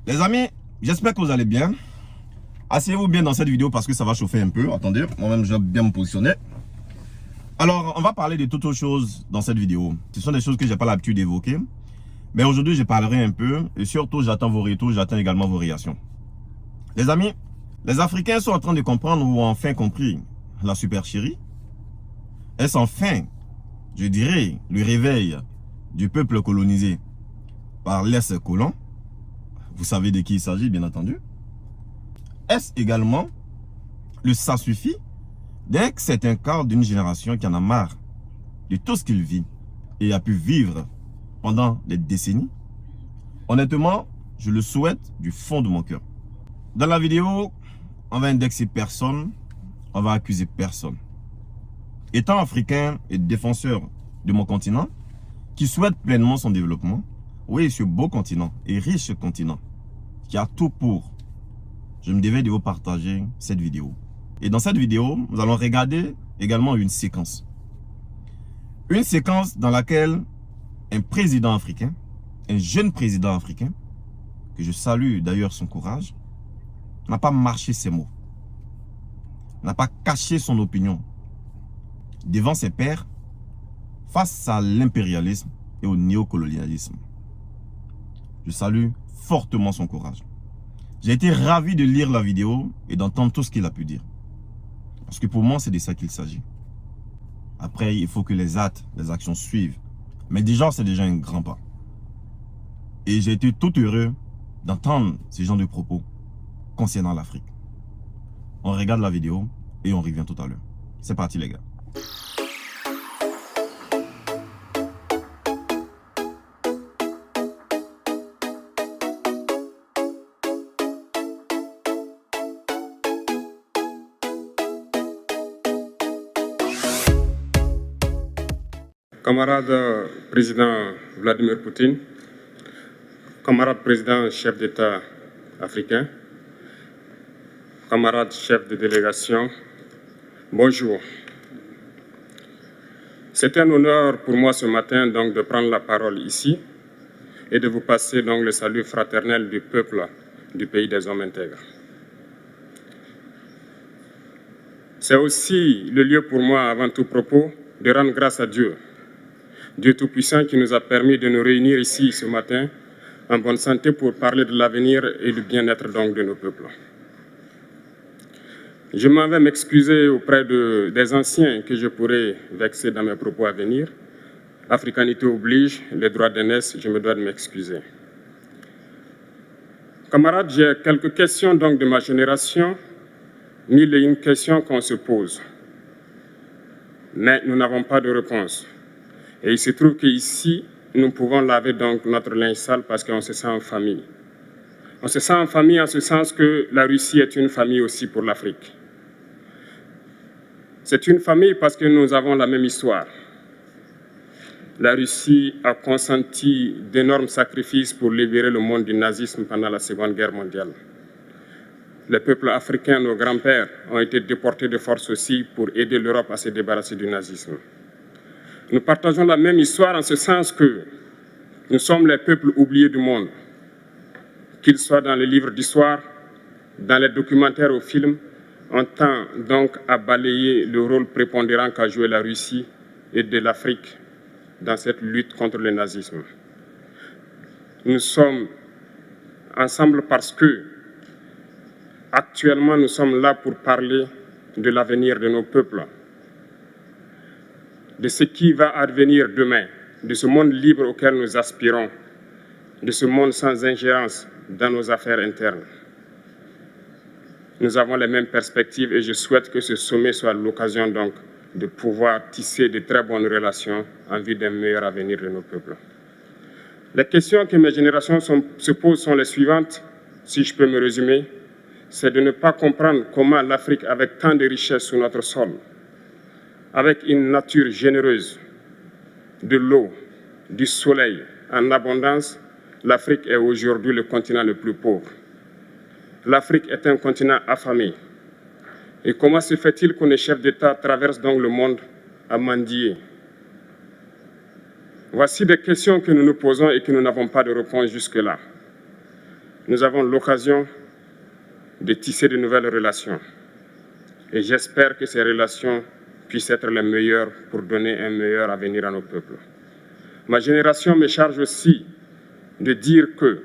Les amis, j'espère que vous allez bien. Asseyez-vous bien dans cette vidéo parce que ça va chauffer un peu. Attendez, moi-même je vais bien me positionner. Alors, on va parler de toutes autres choses dans cette vidéo. Ce sont des choses que je n'ai pas l'habitude d'évoquer. Mais aujourd'hui, je parlerai un peu. Et surtout, j'attends vos retours, j'attends également vos réactions. Les amis, les Africains sont en train de comprendre ou ont enfin compris la supercherie. Est-ce enfin, je dirais, le réveil du peuple colonisé par l'ex-colon? Vous savez de qui il s'agit, bien entendu. Est-ce également le ça suffit d'un certain quart d'une génération qui en a marre de tout ce qu'il vit et a pu vivre pendant des décennies? Honnêtement, je le souhaite du fond de mon cœur. Dans la vidéo, on va indexer personne, on va accuser personne. Étant africain et défenseur de mon continent, qui souhaite pleinement son développement, oui, ce beau continent et riche continent, qui a tout pour, je me devais de vous partager cette vidéo. Et dans cette vidéo, nous allons regarder également une séquence. Une séquence dans laquelle un président africain, un jeune président africain, que je salue d'ailleurs son courage, n'a pas marché ses mots, n'a pas caché son opinion devant ses pairs face à l'impérialisme et au néocolonialisme. Je salue fortement son courage. J'ai été ravi de lire la vidéo et d'entendre tout ce qu'il a pu dire. Parce que pour moi, c'est de ça qu'il s'agit. Après, il faut que les actes, les actions suivent. Mais déjà, c'est déjà un grand pas. Et j'ai été tout heureux d'entendre ce genre de propos concernant l'Afrique. On regarde la vidéo et on revient tout à l'heure. C'est parti les gars. Camarade président Vladimir Poutine, camarade président chef d'État africain, camarade chef de délégation, bonjour. C'est un honneur pour moi ce matin donc de prendre la parole ici et de vous passer donc le salut fraternel du peuple du pays des hommes intègres. C'est aussi le lieu pour moi, avant tout propos, de rendre grâce à Dieu. Dieu Tout-Puissant qui nous a permis de nous réunir ici ce matin en bonne santé pour parler de l'avenir et du bien-être donc de nos peuples. Je m'en vais m'excuser auprès des anciens que je pourrais vexer dans mes propos à venir. Africanité oblige, les droits d'aînesse, je me dois de m'excuser. Camarades, j'ai quelques questions donc de ma génération, mille et une questions qu'on se pose. Mais nous n'avons pas de réponse. Et il se trouve qu'ici, nous pouvons laver donc notre linge sale parce qu'on se sent en famille. On se sent en famille en ce sens que la Russie est une famille aussi pour l'Afrique. C'est une famille parce que nous avons la même histoire. La Russie a consenti d'énormes sacrifices pour libérer le monde du nazisme pendant la Seconde Guerre mondiale. Les peuples africains, nos grands-pères, ont été déportés de force aussi pour aider l'Europe à se débarrasser du nazisme. Nous partageons la même histoire en ce sens que nous sommes les peuples oubliés du monde, qu'ils soient dans les livres d'histoire, dans les documentaires ou films, on tend donc à balayer le rôle prépondérant qu'a joué la Russie et de l'Afrique dans cette lutte contre le nazisme. Nous sommes ensemble parce que, actuellement, nous sommes là pour parler de l'avenir de nos peuples, de ce qui va advenir demain, de ce monde libre auquel nous aspirons, de ce monde sans ingérence dans nos affaires internes. Nous avons les mêmes perspectives et je souhaite que ce sommet soit l'occasion donc de pouvoir tisser de très bonnes relations en vue d'un meilleur avenir de nos peuples. Les questions que mes générations se posent sont les suivantes, si je peux me résumer, c'est de ne pas comprendre comment l'Afrique, avec tant de richesses sous notre sol, avec une nature généreuse, de l'eau, du soleil en abondance, l'Afrique est aujourd'hui le continent le plus pauvre. L'Afrique est un continent affamé. Et comment se fait-il que les chefs d'État traversent donc le monde à mendier? Voici des questions que nous nous posons et que nous n'avons pas de réponse jusque-là. nous avons l'occasion de tisser de nouvelles relations. Et j'espère que ces relations puissent être les meilleures pour donner un meilleur avenir à nos peuples. Ma génération me charge aussi de dire que,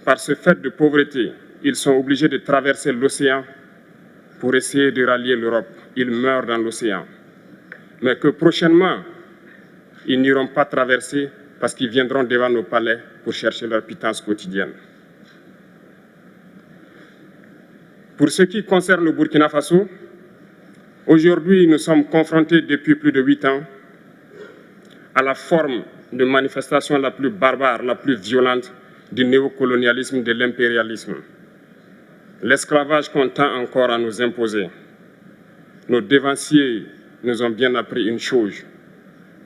par ce fait de pauvreté, ils sont obligés de traverser l'océan pour essayer de rallier l'Europe. Ils meurent dans l'océan. Mais que prochainement, ils n'iront pas traverser parce qu'ils viendront devant nos palais pour chercher leur pitance quotidienne. Pour ce qui concerne le Burkina Faso, aujourd'hui, nous sommes confrontés depuis plus de 8 ans à la forme de manifestation la plus barbare, la plus violente du néocolonialisme, de l'impérialisme. L'esclavage qu'on tend encore à nous imposer. Nos dévanciers nous ont bien appris une chose.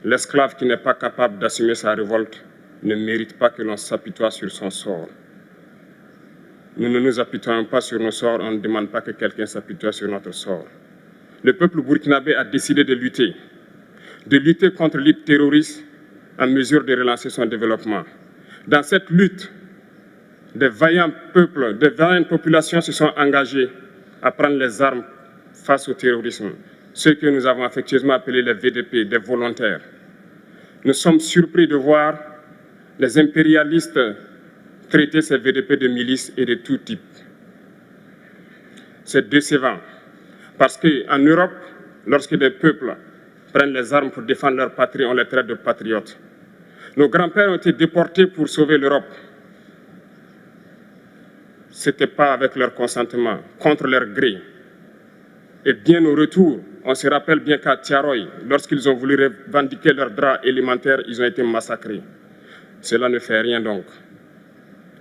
L'esclave qui n'est pas capable d'assumer sa révolte ne mérite pas que l'on s'apitoie sur son sort. Nous ne nous apitoyons pas sur nos sorts, on ne demande pas que quelqu'un s'apitoie sur notre sort. Le peuple burkinabé a décidé de lutter contre l'île terroriste en mesure de relancer son développement. Dans cette lutte, des vaillants peuples, des vaillantes populations se sont engagées à prendre les armes face au terrorisme, ceux que nous avons affectueusement appelés les VDP, des volontaires. Nous sommes surpris de voir les impérialistes traiter ces VDP de milices et de tout type. C'est décevant, parce qu'en Europe, lorsque des peuples prennent les armes pour défendre leur patrie, on les traite de patriotes. Nos grands-pères ont été déportés pour sauver l'Europe. Ce n'était pas avec leur consentement, contre leur gré. Et bien au retour, on se rappelle bien qu'à Tiaroy, lorsqu'ils ont voulu revendiquer leurs droits élémentaires, ils ont été massacrés. Cela ne fait rien donc.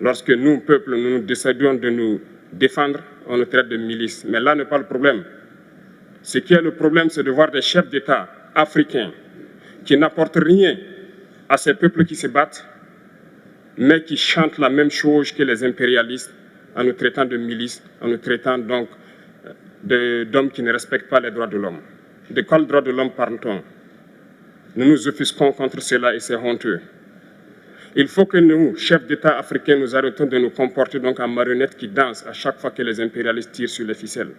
Lorsque nous, peuple, nous décidons de nous défendre, on nous traite de milices. Mais là n'est pas le problème. Ce qui est le problème, c'est de voir des chefs d'État africains qui n'apportent rien à ces peuples qui se battent, mais qui chantent la même chose que les impérialistes en nous traitant de milices, en nous traitant donc d'hommes qui ne respectent pas les droits de l'homme. De quels droits de l'homme parle-t-on? Nous nous offusquons contre cela et c'est honteux. Il faut que nous, chefs d'État africains, nous arrêtons de nous comporter donc en marionnettes qui dansent à chaque fois que les impérialistes tirent sur les ficelles.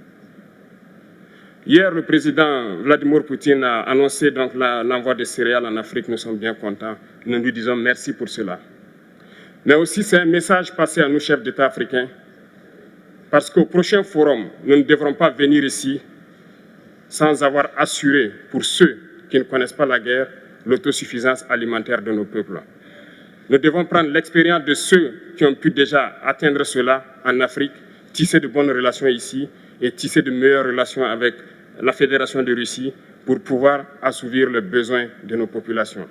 Hier, le président Vladimir Poutine a annoncé donc l'envoi de céréales en Afrique. Nous sommes bien contents. Nous lui disons merci pour cela. Mais aussi, c'est un message passé à nous, chefs d'État africains, parce qu'au prochain forum, nous ne devrons pas venir ici sans avoir assuré, pour ceux qui ne connaissent pas la guerre, l'autosuffisance alimentaire de nos peuples. Nous devons prendre l'expérience de ceux qui ont pu déjà atteindre cela en Afrique, tisser de bonnes relations ici et tisser de meilleures relations avec la Fédération de Russie pour pouvoir assouvir les besoins de nos populations.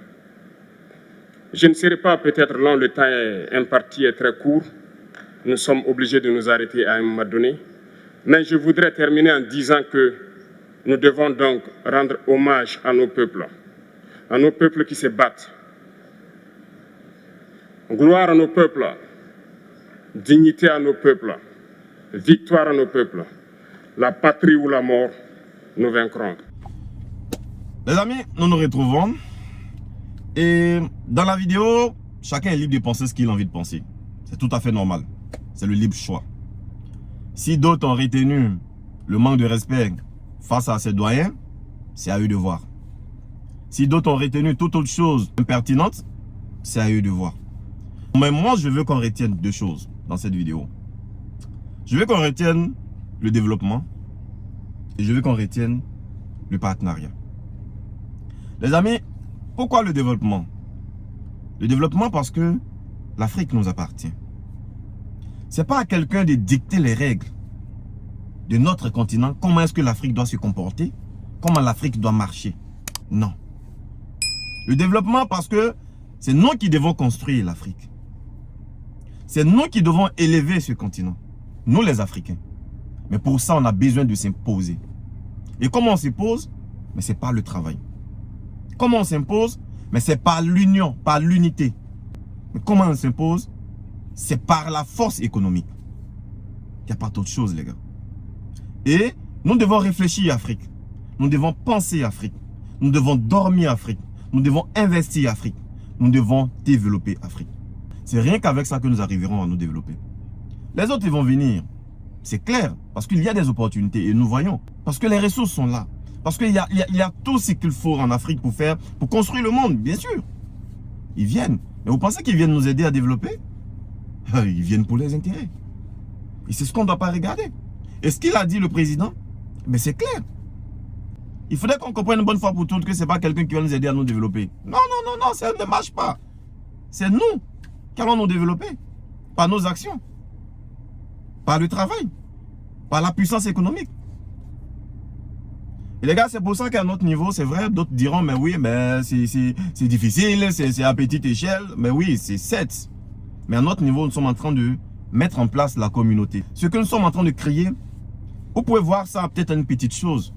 Je ne serai pas peut-être long, le temps imparti est très court. Nous sommes obligés de nous arrêter à un moment donné. Mais je voudrais terminer en disant que nous devons donc rendre hommage à nos peuples qui se battent. Gloire à nos peuples, dignité à nos peuples, victoire à nos peuples. La patrie ou la mort, nous vaincrons. Les amis, nous nous retrouvons. Et dans la vidéo, chacun est libre de penser ce qu'il a envie de penser. C'est tout à fait normal. C'est le libre choix. Si d'autres ont retenu le manque de respect face à ces doyens, c'est à eux de voir. Si d'autres ont retenu toute autre chose impertinente, c'est à eux de voir. Mais moi, je veux qu'on retienne deux choses dans cette vidéo. Je veux qu'on retienne le développement et je veux qu'on retienne le partenariat. Les amis, pourquoi le développement? Le développement parce que l'Afrique nous appartient. Ce n'est pas à quelqu'un de dicter les règles de notre continent, comment est-ce que l'Afrique doit se comporter, comment l'Afrique doit marcher. Non. Le développement parce que c'est nous qui devons construire l'Afrique. C'est nous qui devons élever ce continent. Nous les Africains. Mais pour ça, on a besoin de s'imposer. Et comment on s'impose? Mais c'est par le travail. Comment on s'impose? Mais c'est par l'union, par l'unité. Mais comment on s'impose? C'est par la force économique. Il n'y a pas d'autre chose, les gars. Et nous devons réfléchir Afrique. Nous devons penser Afrique. Nous devons dormir Afrique. Nous devons investir Afrique. Nous devons développer Afrique. C'est rien qu'avec ça que nous arriverons à nous développer. Les autres, ils vont venir. C'est clair. Parce qu'il y a des opportunités et nous voyons. Parce que les ressources sont là. Parce qu'il y a tout ce qu'il faut en Afrique pour construire le monde, bien sûr. Ils viennent. Mais vous pensez qu'ils viennent nous aider à développer? Ils viennent pour les intérêts. Et c'est ce qu'on ne doit pas regarder. Et ce qu'il a dit le président, mais c'est clair. Il faudrait qu'on comprenne une bonne fois pour toutes que ce n'est pas quelqu'un qui va nous aider à nous développer. Non, non, non, non, ça ne marche pas. C'est nous qui allons nous développer. Par nos actions. Par le travail. Par la puissance économique. Et les gars, c'est pour ça qu'à notre niveau, c'est vrai, d'autres diront, mais oui, mais c'est difficile, c'est à petite échelle. Mais oui, c'est 7. Mais à notre niveau, nous sommes en train de mettre en place la communauté. Ce que nous sommes en train de créer, vous pouvez voir ça peut-être une petite chose.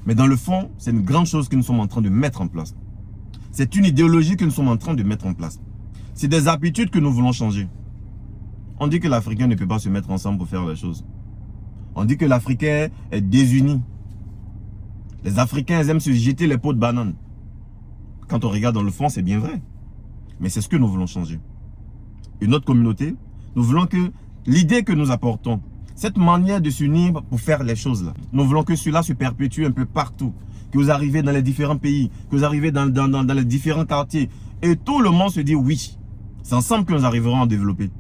Mais dans le fond, c'est une grande chose que nous sommes en train de mettre en place. C'est une idéologie que nous sommes en train de mettre en place. C'est des habitudes que nous voulons changer. On dit que l'Africain ne peut pas se mettre ensemble pour faire les choses. On dit que l'Africain est désuni. Les Africains aiment se jeter les pots de banane. Quand on regarde dans le fond, c'est bien vrai. Mais c'est ce que nous voulons changer. Et notre communauté, nous voulons que l'idée que nous apportons, cette manière de s'unir pour faire les choses là, nous voulons que cela se perpétue un peu partout. Que vous arrivez dans les différents pays, que vous arrivez dans les différents quartiers. Et tout le monde se dit oui. C'est ensemble que nous arriverons à développer.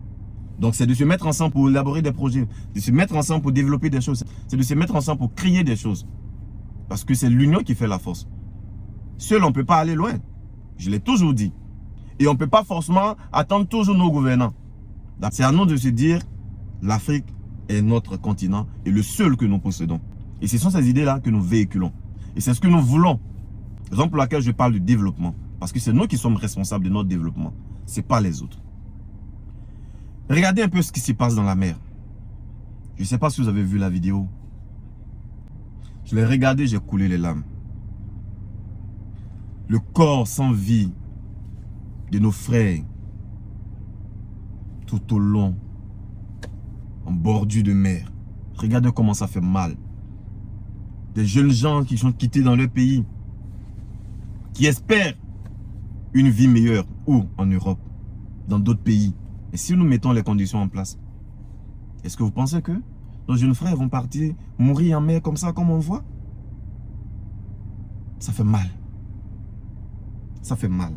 Donc c'est de se mettre ensemble pour élaborer des projets, de se mettre ensemble pour développer des choses. C'est de se mettre ensemble pour créer des choses. Parce que c'est l'union qui fait la force. Seul, on ne peut pas aller loin. Je l'ai toujours dit. Et on ne peut pas forcément attendre toujours nos gouvernants. C'est à nous de se dire, l'Afrique est notre continent et le seul que nous possédons. Et ce sont ces idées-là que nous véhiculons. Et c'est ce que nous voulons. Raison pour laquelle je parle de développement. Parce que c'est nous qui sommes responsables de notre développement. Ce n'est pas les autres. Regardez un peu ce qui se passe dans la mer. Je ne sais pas si vous avez vu la vidéo. Je l'ai regardé, j'ai coulé les larmes. Le corps sans vie de nos frères tout au long, en bordure de mer. Regardez comment ça fait mal. Des jeunes gens qui sont quittés dans leur pays, qui espèrent une vie meilleure, ou en Europe, dans d'autres pays. Et si nous mettons les conditions en place, est-ce que vous pensez que nos jeunes frères vont partir, mourir en mer comme ça, comme on voit? Ça fait mal. Ça fait mal.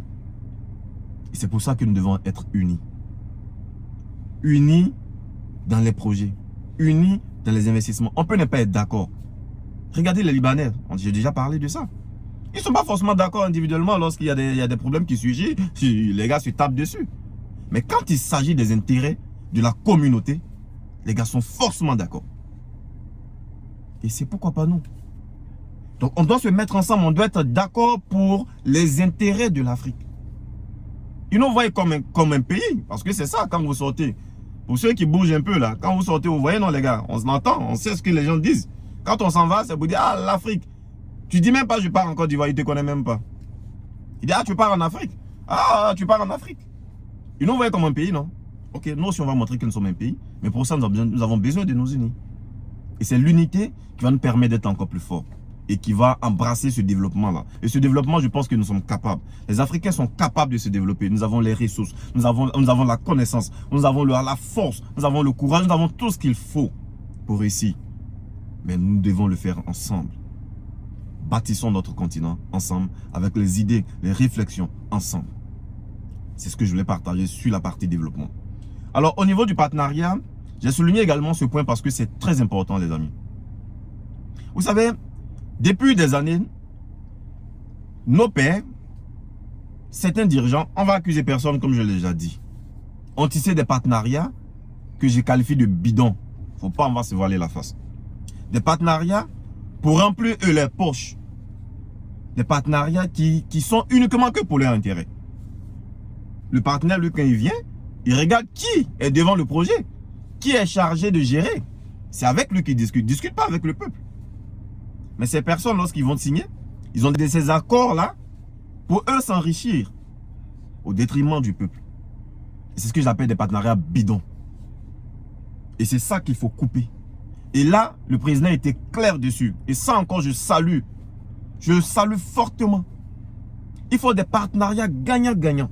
Et c'est pour ça que nous devons être unis. Unis dans les projets. Unis dans les investissements. On peut ne pas être d'accord. Regardez les Libanais. J'ai déjà parlé de ça. Ils ne sont pas forcément d'accord individuellement lorsqu'il y a des problèmes qui surgissent. Les gars se tapent dessus. Mais quand il s'agit des intérêts de la communauté, les gars sont forcément d'accord. Et c'est pourquoi pas nous. Donc on doit se mettre ensemble, on doit être d'accord pour les intérêts de l'Afrique. Ils nous voient comme un pays, parce que c'est ça quand vous sortez. Pour ceux qui bougent un peu là, quand vous sortez, vous voyez non les gars, on s'entend, on sait ce que les gens disent. Quand on s'en va, c'est pour dire, ah l'Afrique. Tu dis même pas je pars en Côte d'Ivoire, il ne te connaît même pas. Il dit, ah tu pars en Afrique. Ah tu pars en Afrique. Ils nous voient comme un pays, non? Ok, nous aussi on va montrer que nous sommes un pays, mais pour ça nous avons besoin de nous unir. Et c'est l'unité qui va nous permettre d'être encore plus forts. Et qui va embrasser ce développement-là. Et ce développement, je pense que nous sommes capables. Les Africains sont capables de se développer. Nous avons les ressources, nous avons la connaissance, nous avons la force, nous avons le courage, nous avons tout ce qu'il faut pour réussir. Mais nous devons le faire ensemble. Bâtissons notre continent ensemble, avec les idées, les réflexions ensemble. C'est ce que je voulais partager sur la partie développement. Alors, au niveau du partenariat, j'ai souligné également ce point parce que c'est très important, les amis. Vous savez, depuis des années, nos pères, certains dirigeants, on va accuser personne comme je l'ai déjà dit, ont tissé des partenariats que j'ai qualifiés de bidons. Il ne faut pas, on va se voiler la face. Des partenariats pour remplir eux leurs poches. Des partenariats qui sont uniquement que pour leur intérêt. Le partenaire, lui, quand il vient, il regarde qui est devant le projet, qui est chargé de gérer. C'est avec lui qu'il discute. Il ne discute pas avec le peuple. Mais ces personnes, lorsqu'ils vont signer, ils ont ces accords-là pour eux s'enrichir au détriment du peuple. C'est ce que j'appelle des partenariats bidons. Et c'est ça qu'il faut couper. Et là, le président était clair dessus. Et ça encore, je salue. Je salue fortement. Il faut des partenariats gagnant-gagnant.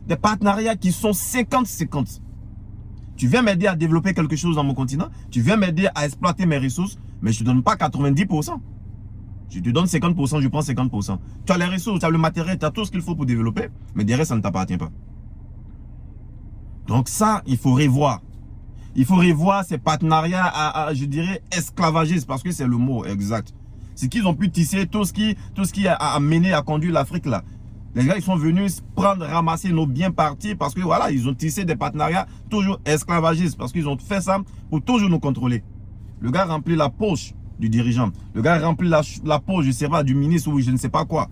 Des partenariats qui sont 50-50. Tu viens m'aider à développer quelque chose dans mon continent. Tu viens m'aider à exploiter mes ressources. Mais je ne te donne pas 90%. Je te donne 50%, je prends 50%. Tu as les ressources, tu as le matériel, tu as tout ce qu'il faut pour développer. Mais derrière, ça ne t'appartient pas. Donc ça, il faut revoir. Il faut revoir ces partenariats je dirais, esclavagistes. Parce que c'est le mot exact. C'est qu'ils ont pu tisser tout ce qui a mené, a conduit l'Afrique là. Les gars, ils sont venus prendre, ramasser nos biens partis parce que voilà, ils ont tissé des partenariats toujours esclavagistes parce qu'ils ont fait ça pour toujours nous contrôler. Le gars remplit la poche du dirigeant. Le gars remplit la poche, je sais pas, du ministre ou je ne sais pas quoi.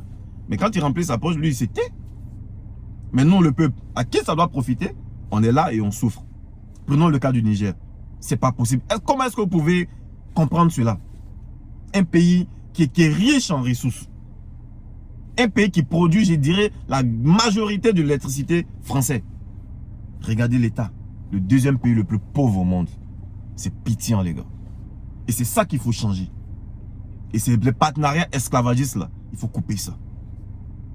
Mais quand il remplit sa poche, lui, il s'est tait. Mais nous, le peuple, à qui ça doit profiter? On est là et on souffre. Prenons le cas du Niger. C'est pas possible. Comment est-ce que vous pouvez comprendre cela? Un pays qui est riche en ressources. Un pays qui produit, je dirais, la majorité de l'électricité française. Regardez l'État. Le deuxième pays le plus pauvre au monde. C'est pitié, les gars. Et c'est ça qu'il faut changer. Et c'est les partenariats esclavagistes là. Il faut couper ça.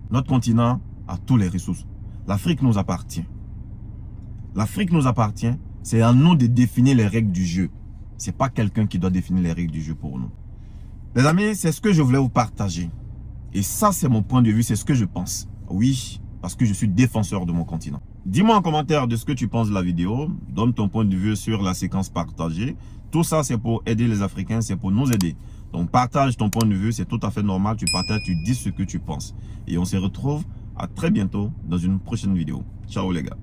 Notre continent a tous les ressources. L'Afrique nous appartient. L'Afrique nous appartient. C'est à nous de définir les règles du jeu. C'est pas quelqu'un qui doit définir les règles du jeu pour nous. Les amis, c'est ce que je voulais vous partager. Et ça, c'est mon point de vue, c'est ce que je pense. Oui, parce que je suis défenseur de mon continent. Dis-moi en commentaire de ce que tu penses de la vidéo. Donne ton point de vue sur la séquence partagée. Tout ça, c'est pour aider les Africains, c'est pour nous aider. Donc, partage ton point de vue, c'est tout à fait normal. Tu partages, tu dis ce que tu penses. Et on se retrouve à très bientôt dans une prochaine vidéo. Ciao les gars.